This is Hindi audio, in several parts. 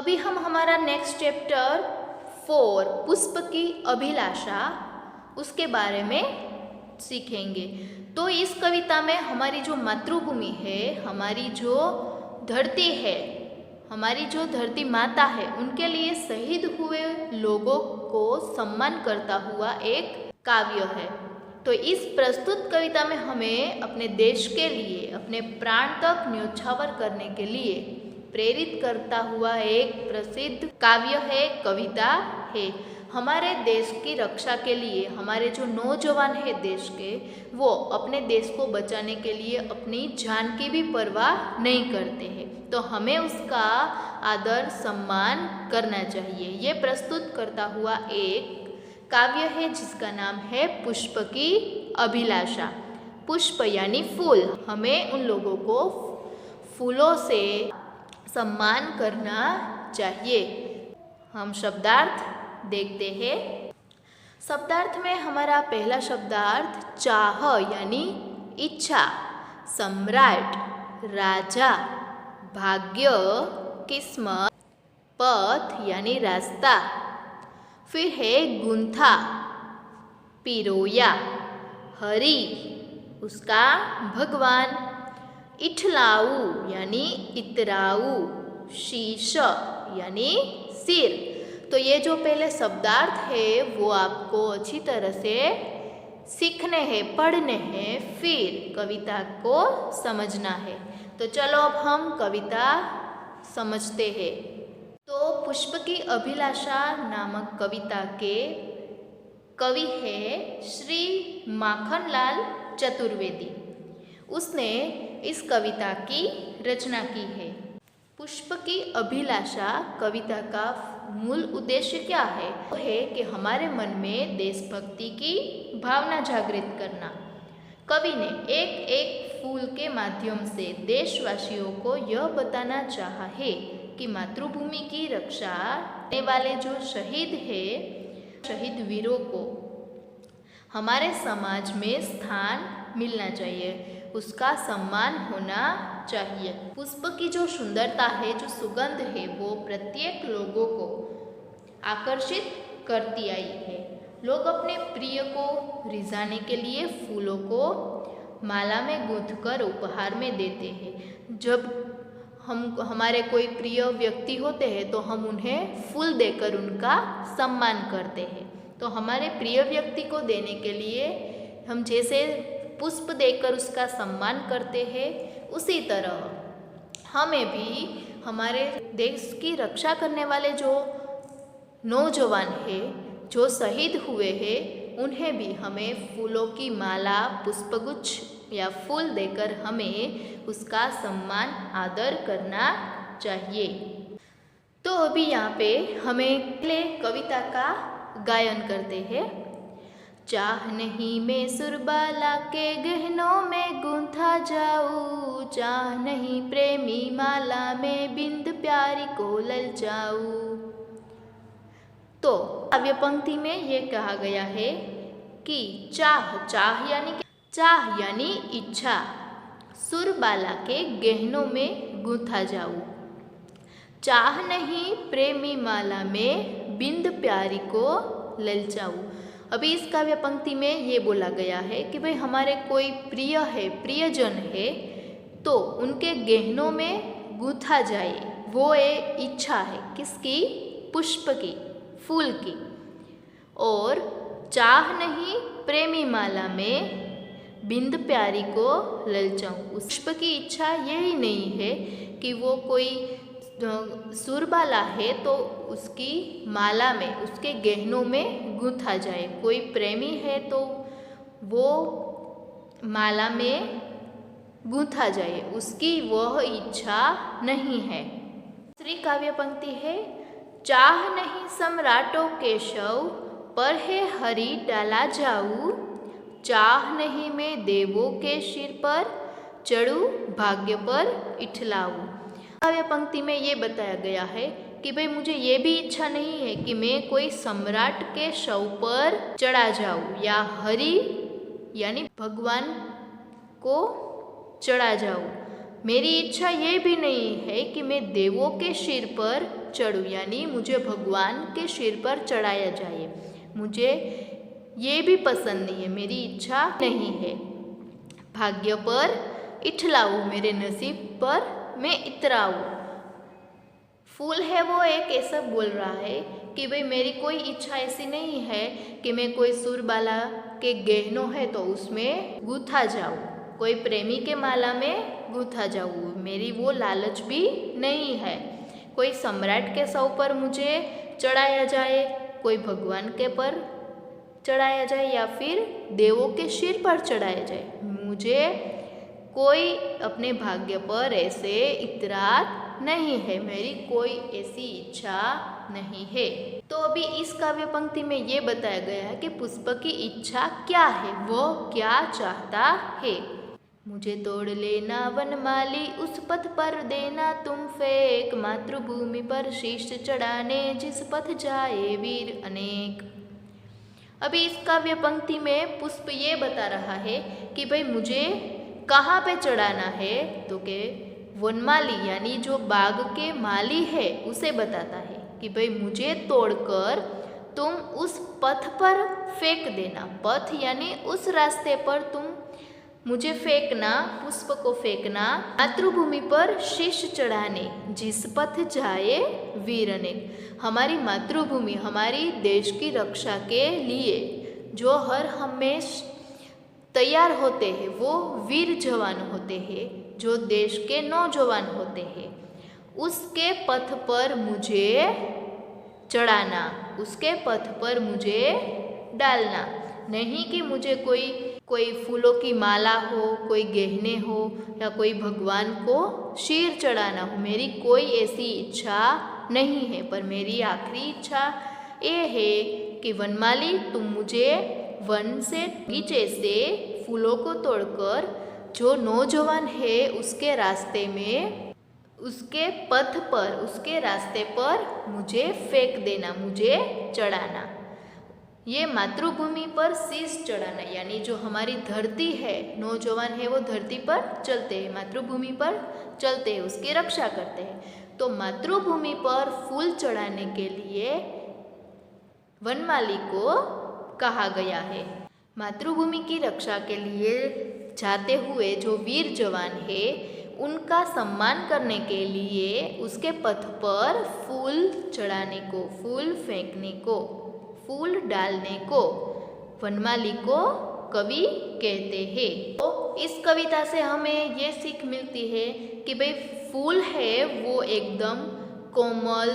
अभी हम हमारा नेक्स्ट चैप्टर 4 पुष्प की अभिलाषा उसके बारे में सीखेंगे। तो इस कविता में हमारी जो मातृभूमि है, हमारी जो धरती है, हमारी जो धरती माता है, उनके लिए शहीद हुए लोगों को सम्मान करता हुआ एक काव्य है। तो इस प्रस्तुत कविता में हमें अपने देश के लिए अपने प्राण तक न्योछावर करने के लिए प्रेरित करता हुआ एक प्रसिद्ध काव्य है, कविता है। हमारे देश की रक्षा के लिए हमारे जो नौजवान हैं देश के, वो अपने देश को बचाने के लिए अपनी जान की भी परवाह नहीं करते हैं। तो हमें उसका आदर सम्मान करना चाहिए। ये प्रस्तुत करता हुआ एक काव्य है जिसका नाम है पुष्प की अभिलाषा। पुष्प यानी फूल। हमें उन लोगों को फूलों से सम्मान करना चाहिए। हम शब्दार्थ देखते हैं। शब्दार्थ में हमारा पहला शब्दार्थ चाह यानी इच्छा, सम्राट, राजा, भाग्य, किस्मत, पथ यानी रास्ता, फिर है गुंथा, पिरोया, हरि उसका भगवान, इठलाऊ यानी इतराऊ, शीश यानी सिर। तो ये जो पहले शब्दार्थ है वो आपको अच्छी तरह से सीखने हैं, पढ़ने हैं, फिर कविता को समझना है। तो चलो अब हम कविता समझते हैं। तो पुष्प की अभिलाषा नामक कविता के कवि है श्री माखनलाल चतुर्वेदी। उसने इस कविता की रचना की है। पुष्प की अभिलाषा कविता का मूल उद्देश्य क्या है? वो है कि हमारे मन में देशभक्ति की भावना जागृत करना। कवि ने एक एक फूल के माध्यम से देशवासियों को यह बताना चाहा है कि मातृभूमि की रक्षा करने वाले जो शहीद है, शहीद वीरों को हमारे समाज में स्थान मिलना चाहिए, उसका सम्मान होना चाहिए। पुष्प की जो सुंदरता है, जो सुगंध है, वो प्रत्येक लोगों को आकर्षित करती आई है। लोग अपने प्रिय को रिझाने के लिए फूलों को माला में गूंथकर उपहार में देते हैं। जब हमारे कोई प्रिय व्यक्ति होते हैं तो हम उन्हें फूल देकर उनका सम्मान करते हैं। तो हमारे प्रिय व्यक्ति को देने के लिए हम जैसे पुष्प देकर उसका सम्मान करते हैं, उसी तरह हमें भी हमारे देश की रक्षा करने वाले जो नौजवान हैं, जो शहीद हुए हैं, उन्हें भी हमें फूलों की माला, पुष्पगुच्छ या फूल देकर हमें उसका सम्मान आदर करना चाहिए। तो अभी यहाँ पे हमें पहले कविता का गायन करते हैं। चाह नहीं मैं सुरबाला के गहनों में गूंथा जाऊं, चाह नहीं प्रेमी माला में बिंद प्यारी को ललचाऊं। तो काव्य पंक्ति में ये कहा गया है कि चाह यानी इच्छा, सुरबाला के गहनों में गूंथा जाऊं, चाह नहीं प्रेमी माला में बिंद प्यारी को ललचाऊं। अभी इस काव्य पंक्ति में ये बोला गया है कि भाई हमारे कोई प्रिय है, प्रियजन है, तो उनके गहनों में गूंथा जाए, वो एक इच्छा है। किसकी? पुष्प की, फूल की। और चाह नहीं प्रेमी माला में बिंद प्यारी को ललचाऊं। उस पुष्प की इच्छा यही नहीं है कि वो कोई सुरबाला है तो उसकी माला में, उसके गहनों में गूंथा जाए। कोई प्रेमी है तो वो माला में गूंथा जाए, उसकी वह इच्छा नहीं है। दूसरी काव्य पंक्ति है, चाह नहीं सम्राटों के शव पर है हरि डाला जाऊं, चाह नहीं मैं देवों के सिर पर चढ़ूं भाग्य पर इठलाऊं। काव्य पंक्ति में ये बताया गया है कि भाई मुझे ये भी इच्छा नहीं है कि मैं कोई सम्राट के शव पर चढ़ा जाऊं या हरि यानी भगवान को चढ़ा जाऊं। मेरी इच्छा ये भी नहीं है कि मैं देवों के सिर पर चढ़ूँ, यानी मुझे भगवान के सिर पर चढ़ाया जाए। मुझे ये भी पसंद नहीं है, मेरी इच्छा नहीं है। भाग्य पर इठलाऊँ, मेरे नसीब पर मैं इतराऊँ। फूल है वो एक ऐसा बोल रहा है कि भाई मेरी कोई इच्छा ऐसी नहीं है कि मैं कोई सुरबाला के गहनों है तो उसमें गूंथा जाऊँ, कोई प्रेमी के माला में गूंथा जाऊँ, मेरी वो लालच भी नहीं है। कोई सम्राट के सौ पर मुझे चढ़ाया जाए, कोई भगवान के पर चढ़ाया जाए या फिर देवों के सिर पर चढ़ाया जाए। मुझे कोई अपने भाग्य पर ऐसे इतरात नहीं है, मेरी कोई ऐसी इच्छा नहीं है। तो अभी इस काव्य पंक्ति में ये बताया गया है कि पुष्प की इच्छा क्या है, वो क्या चाहता है। मुझे तोड़ लेना वनमाली, उस पथ पर देना तुम फेंक, मातृभूमि पर शीश चढ़ाने जिस पथ जाए वीर अनेक। अभी इस काव्य पंक्ति में पुष्प ये बता रहा है कि भाई मुझे कहाँ पे चढ़ाना है, तो के वनमाली यानी जो बाग के माली है उसे बताता है कि भाई मुझे तोड़कर तुम उस पथ पर फेंक देना। पथ यानी उस रास्ते पर तुम मुझे फेंकना, पुष्प को फेंकना, मातृभूमि पर शीश चढ़ाने जिस पथ जाए वीर अनेक। हमारी मातृभूमि, हमारी देश की रक्षा के लिए जो हर हमेश तैयार होते हैं वो वीर जवान होते हैं, जो देश के नौजवान होते हैं। उसके पथ पर मुझे चढ़ाना, उसके पथ पर मुझे डालना, नहीं कि मुझे कोई फूलों की माला हो, कोई गहने हो या कोई भगवान को शीर चढ़ाना हो। मेरी कोई ऐसी इच्छा नहीं है, पर मेरी आखिरी इच्छा ये है कि वनमाली तुम मुझे वन से नीचे से फूलों को तोड़कर जो नौजवान है उसके रास्ते में, उसके पथ पर, उसके रास्ते पर मुझे फेंक देना, मुझे चढ़ाना। ये मातृभूमि पर शीश चढ़ाना, यानी जो हमारी धरती है, नौजवान है वो धरती पर चलते हैं, मातृभूमि पर चलते हैं, उसकी रक्षा करते हैं। तो मातृभूमि पर फूल चढ़ाने के लिए वनमाली को कहा गया है। मातृभूमि की रक्षा के लिए जाते हुए जो वीर जवान है उनका सम्मान करने के लिए उसके पथ पर फूल चढ़ाने को, फूल फेंकने को, फूल डालने को वनमाली को कवि कहते हैं। तो इस कविता से हमें ये सीख मिलती है कि भाई फूल है वो एकदम कोमल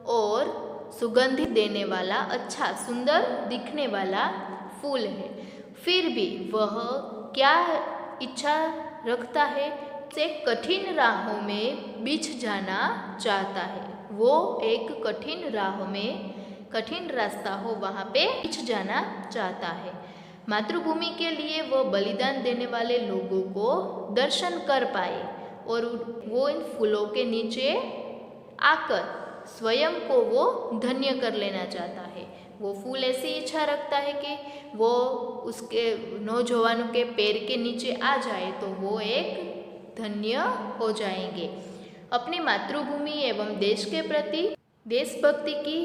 और सुगंधित देने वाला, अच्छा सुंदर दिखने वाला फूल है, फिर भी वह क्या इच्छा रखता है, से कठिन राहों में बिछ जाना चाहता है। वो एक कठिन राह में, कठिन रास्ता हो वहाँ पे बिछ जाना चाहता है। मातृभूमि के लिए वो बलिदान देने वाले लोगों को दर्शन कर पाए और वो इन फूलों के नीचे आकर स्वयं को वो धन्य कर लेना चाहता है। वो फूल ऐसी इच्छा रखता है कि वो उसके नौजवानों के पैर के नीचे आ जाए तो वो एक धन्य हो जाएंगे। अपनी मातृभूमि एवं देश के प्रति देशभक्ति की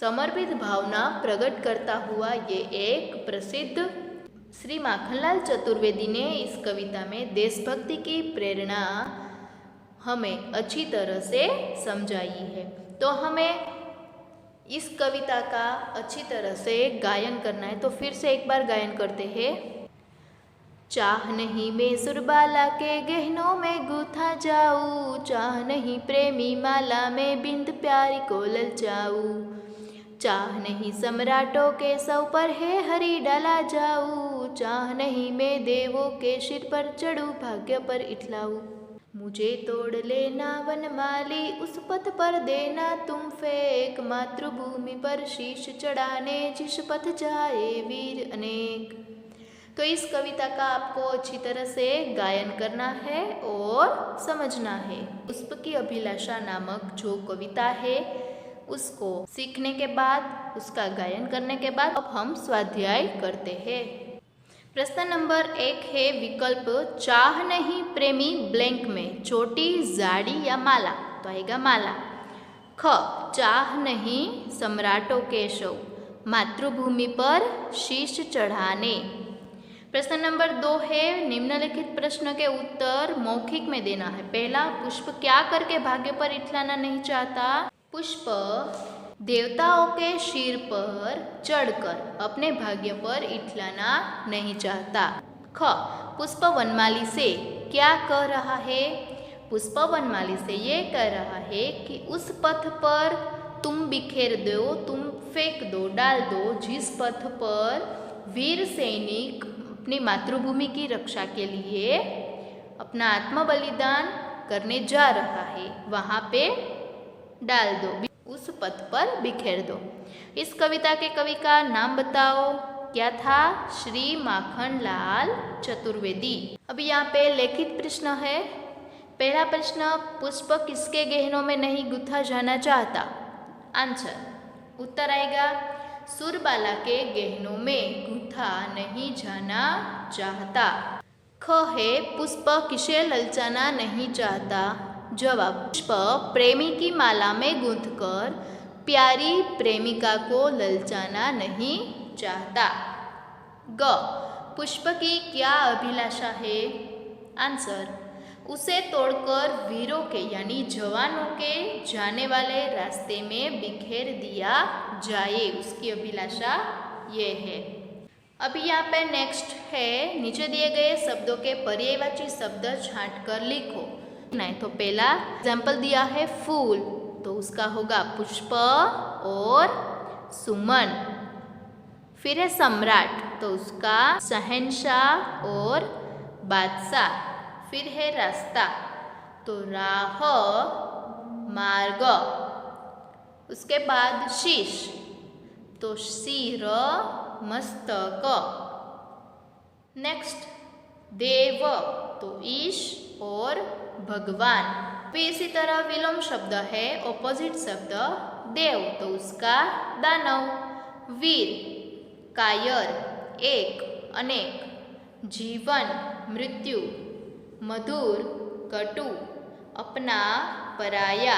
समर्पित भावना प्रकट करता हुआ ये एक प्रसिद्ध श्री माखनलाल चतुर्वेदी ने इस कविता में देशभक्ति की प्रेरणा हमें अच्छी तरह से समझाई है। तो हमें इस कविता का अच्छी तरह से गायन करना है, तो फिर से एक बार गायन करते हैं। चाह नहीं मैं सुरबाला के गहनों में गूथा जाऊँ, चाह नहीं प्रेमी माला में बिंद प्यारी को ललचाऊँ, चाह नहीं सम्राटों के सौ पर है हरी डाला जाऊँ, चाह नहीं मैं देवों के सिर पर चढ़ूँ भाग्य पर इठलाऊँ। मुझे तोड़ लेना वनमाली, उस पथ पर देना तुम फेंक, मातृभूमि पर शीश चढ़ाने जिस पथ जाए वीर अनेक। तो इस कविता का आपको अच्छी तरह से गायन करना है और समझना है। पुष्प की अभिलाषा नामक जो कविता है उसको सीखने के बाद, उसका गायन करने के बाद अब हम स्वाध्याय करते हैं। प्रश्न नंबर 1 है विकल्प चाह नहीं प्रेमी ब्लैंक में, चोटी, जाड़ी या माला, तो आएगा माला। ख चाह नहीं सम्राटों के शव, मातृभूमि पर शीश चढ़ाने। प्रश्न नंबर 2 है, निम्नलिखित प्रश्न के उत्तर मौखिक में देना है। पहला, पुष्प क्या करके भाग्य पर इठलाना नहीं चाहता? पुष्प देवताओं के सिर पर चढ़कर अपने भाग्य पर इठलाना नहीं चाहता। ख पुष्प वनमाली से क्या कह रहा है? पुष्प वनमाली से ये कह रहा है कि उस पथ पर तुम बिखेर दो, तुम फेंक दो, डाल दो, जिस पथ पर वीर सैनिक अपनी मातृभूमि की रक्षा के लिए अपना आत्म बलिदान करने जा रहा है, वहाँ पे डाल दो, उस पथ पर बिखेर दो। इस कविता के कवि का नाम बताओ। क्या था? श्री माखनलाल चतुर्वेदी। अभी यहाँ पे लिखित प्रश्न है। पहला प्रश्न, पुष्प किसके गहनों में नहीं गुथा जाना चाहता? आंसर, उत्तर आएगा सुरबाला के गहनों में गुथा नहीं जाना चाहता। ख है, पुष्प किसे ललचाना नहीं चाहता? जवाब, पुष्प प्रेमी की माला में गूंथकर प्यारी प्रेमिका को ललचाना नहीं चाहता। ग पुष्प की क्या अभिलाषा है? आंसर, उसे तोड़कर वीरों के यानी जवानों के जाने वाले रास्ते में बिखेर दिया जाए, उसकी अभिलाषा ये है। अभी यहाँ पे नेक्स्ट है, नीचे दिए गए शब्दों के पर्यायवाची शब्द छांट कर लिखो। नहीं तो पहला एग्जाम्पल दिया है फूल, तो उसका होगा पुष्प और सुमन। फिर है सम्राट, तो उसका शहंशाह और बादशाह। फिर है रास्ता, तो राह मार्ग। उसके बाद शीश, तो सिर मस्तक। नेक्स्ट देव, तो ईश और भगवान। फिर इसी तरह विलोम शब्द है, ऑपोजिट शब्द देव, तो उसका दानव। वीर, कायर, एक, अनेक। जीवन, मृत्यु। मधुर, कटु। अपना, पराया।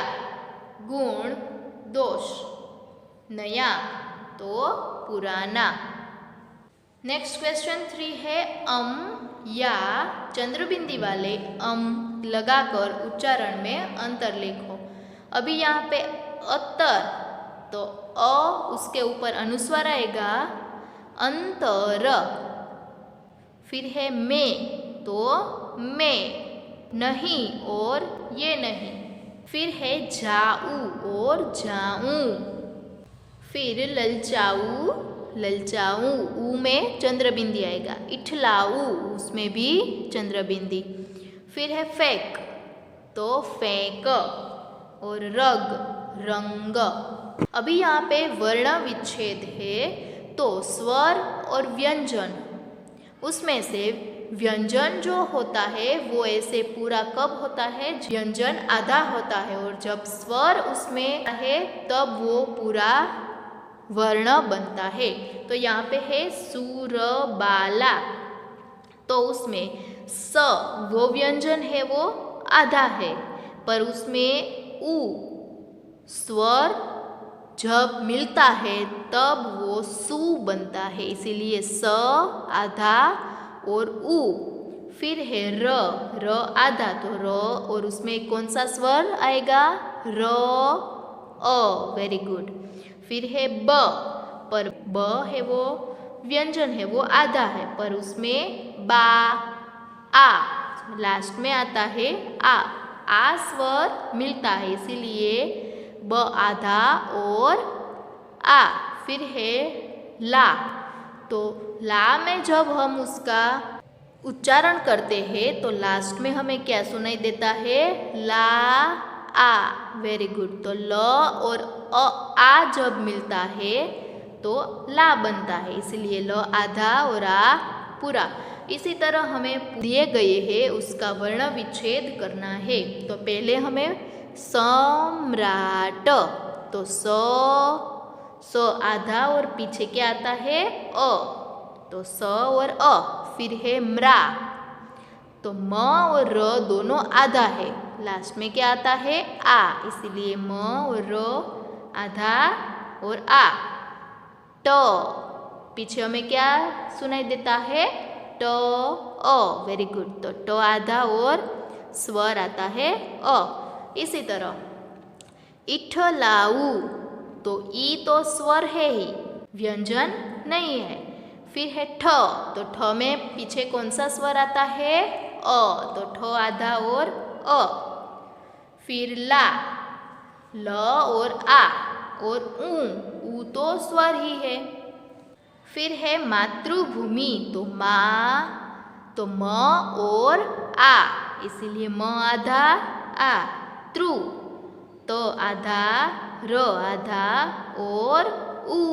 गुण, दोष। नया, तो पुराना। नेक्स्ट क्वेश्चन 3 है, या चंद्रबिंदी वाले लगाकर उच्चारण में अंतर लिखो। अभी यहाँ पे अतर, तो उसके ऊपर अनुस्वार आएगा, अंतर। फिर है में, तो में, नहीं और ये नहीं। फिर है जाऊ और जाऊं। फिर ललचाऊ, ललचाऊं, ऊ में चंद्रबिंदी आएगा। इठलाऊ, उसमें भी चंद्रबिंदी। फिर है फेंक, तो फेंक। और रग, रंग। अभी यहाँ पे वर्ण विच्छेद है, तो स्वर और व्यंजन, उसमें से व्यंजन जो होता है वो ऐसे पूरा कब होता है? व्यंजन आधा होता है, और जब स्वर उसमें है तब वो पूरा वर्ण बनता है। तो यहाँ पे है सुरबाला, तो उसमें स वो व्यंजन है वो आधा है, पर उसमें उ स्वर जब मिलता है तब वो सु बनता है, इसीलिए स आधा और उ। फिर है र आधा, तो र और उसमें कौन सा स्वर आएगा? र अ। Very good. फिर है ब, पर ब है वो व्यंजन है वो आधा है, पर उसमें बा आ लास्ट में आता है आ स्वर मिलता है, इसीलिए ब आधा और आ। फिर है ला, तो ला में जब हम उसका उच्चारण करते हैं तो लास्ट में हमें क्या सुनाई देता है? ला आ। Very good. तो ल और आ जब मिलता है तो ला बनता है, इसलिए ल आधा और आ पूरा। इसी तरह हमें दिए गए हैं उसका वर्ण विच्छेद करना है। तो पहले हमें सम्राट, तो स आधा और पीछे क्या आता है? अ, तो स और अ। फिर है म्रा, तो म और र दोनों आधा है, लास्ट में क्या आता है आ, इसीलिए म और र आधा और आ। ट पीछे हमें क्या सुनाई देता है ट अ, वेरी गुड। तो ट आधा और स्वर आता है अ। इसी तरह इठलाऊ, तो ई तो स्वर है ही, व्यंजन नहीं है। फिर है ठ, तो ठ में पीछे कौन सा स्वर आता है अ, तो ठ आधा और अ। फिर ला, ल और आ और ऊ तो स्वर ही है। फिर है मातृभूमि, तो माँ, तो म और आ, इसीलिए म आधा आ। तृ, तो आधा र आधा और ऊ।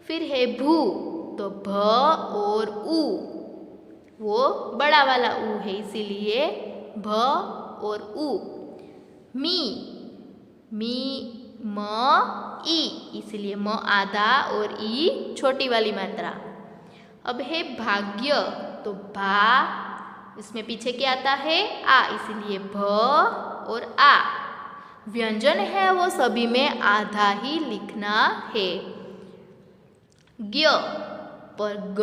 फिर है भू, तो भ और ऊ, वो बड़ा वाला ऊ है, इसीलिए भ और ऊ। मी, मी म ई, इसलिए म आधा और ई छोटी वाली मात्रा। अब है भाग्य, तो भा, इसमें पीछे क्या आता है आ, इसलिए भ और आ। व्यंजन है वो सभी में आधा ही लिखना है। ज्ञ, पर ग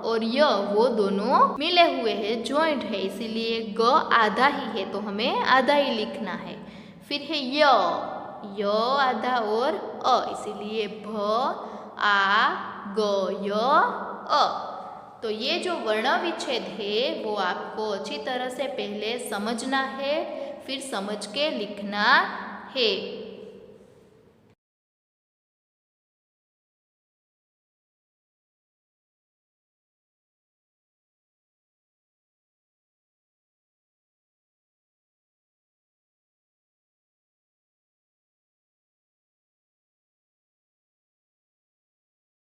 और य वो दोनों मिले हुए हैं, जॉइंट है, इसीलिए ग आधा ही है, तो हमें आधा ही लिखना है। फिर है य आधा और अ, इसीलिए भ आ ग य अ। तो ये जो वर्ण विच्छेद है वो आपको अच्छी तरह से पहले समझना है, फिर समझ के लिखना है।